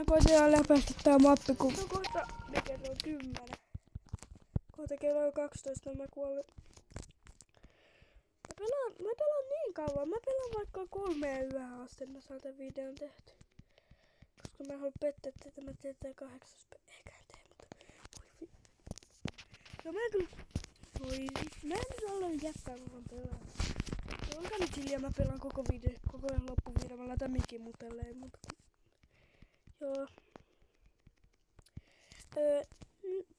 voisin ihan läpäistä tää mappi, kun no kohta mikä se on 10. Kohta kello on 12, mä kuolen. Mä pelaan niin kauan. Mä pelaan vaikka 3 yöhön asti, mä saan tän videon tehty. Koska mä haluan pettää tätä, mä teen tää 8. Eikä tee, mutta voi no mä kyllä voi mä en nyt olla jättää, kun mä pelaan. Olkaa nyt hiljaa, mä pelaan koko loppuvideo. Mä laitan mikin mutelleen, mutta joo.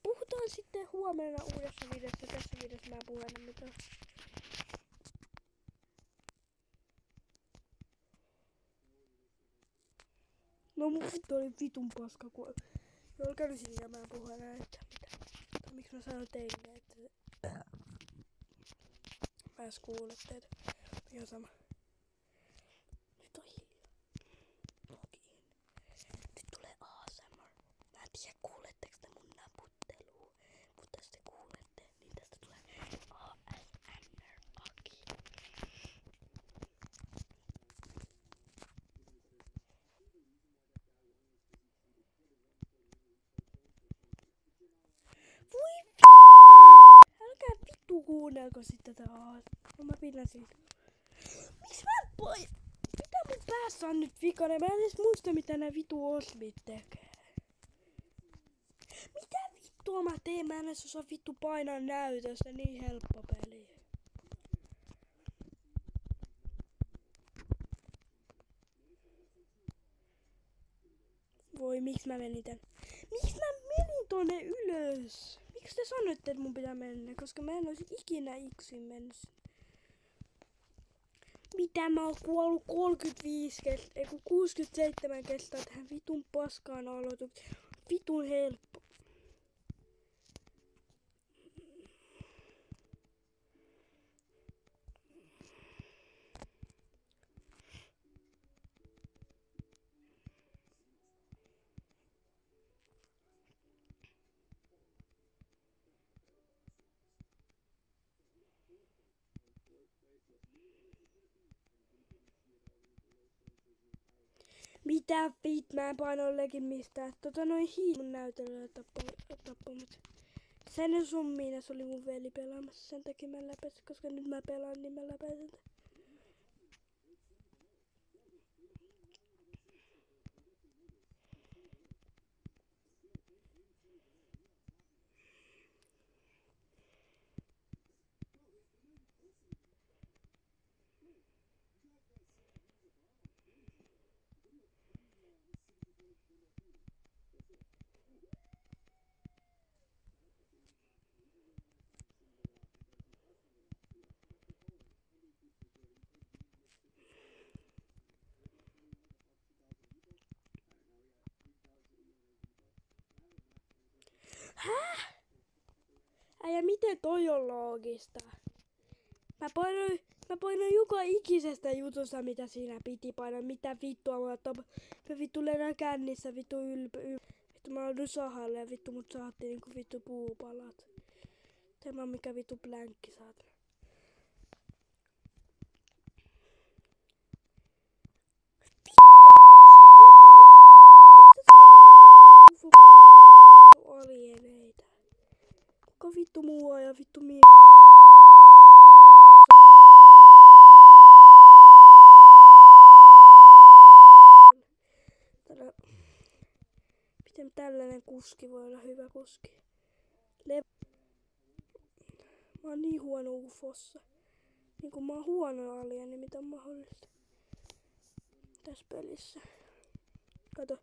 Puhutaan sitten huomenna uudessa videossa. Tässä videossa mä en puhu enää mitään. No mun vittu oli vitun paska, kun olkaa nyt hiljaa, mä en puhu enää mitään. Miksi mä sanon teille, että mä edes kuule teitä. Ihan sama. Nyt on hiljaa. Logiin. Nyt tulee ASMR. Mä en tiedä kuuletteko te mun naputtelua. Mutta jos te kuulette, niin tästä tulee ASMR-aki. Voi älkää vittu kuunnelko sit tätä no mä pidän siitä. Miks mä en mitä mun päässä on nyt vikainen? Mä en edes muista mitä nää vitu osmit tekee. Mitä vittua mä teen? Mä en edes osaa vittu painaa näytöstä, niin helppo peli. Voi miksi mä menin tän? Miksi mä menin tonne ylös? Miksi te sanoitte, että mun pitää mennä? Koska mä en olisi ikinä yksin mennyt. Mitä mä oon kuollut 67 kestää tähän vitun paskaan aloitukseen. Vitun helppo. Mitä vit, mä en paino legin mistään. Noin mun näytelyä tappamat. Sen summiina se oli mun veli pelaamassa, sen takia mä läpäsin, koska nyt mä pelaan, niin mä läpäsin. Häh? Äijä, miten toi on loogista? Mä painoin joka ikisestä jutusta, mitä siinä piti painaa. Mitä vittua mä vittu lennän kännissä, vittu vittu mä oon sahalle ja vittu mut saatti niinku vittu puupalat. Tämä on mikä vittu plänkki saatana. Alieneita. Kuka vittu mua ja vittu minä? Miten tällainen kuski voi olla hyvä kuski? Mä oon niin huono ufossa. Niin kun mä oon huono alieni, mitä on mahdollista tässä pelissä. Kato.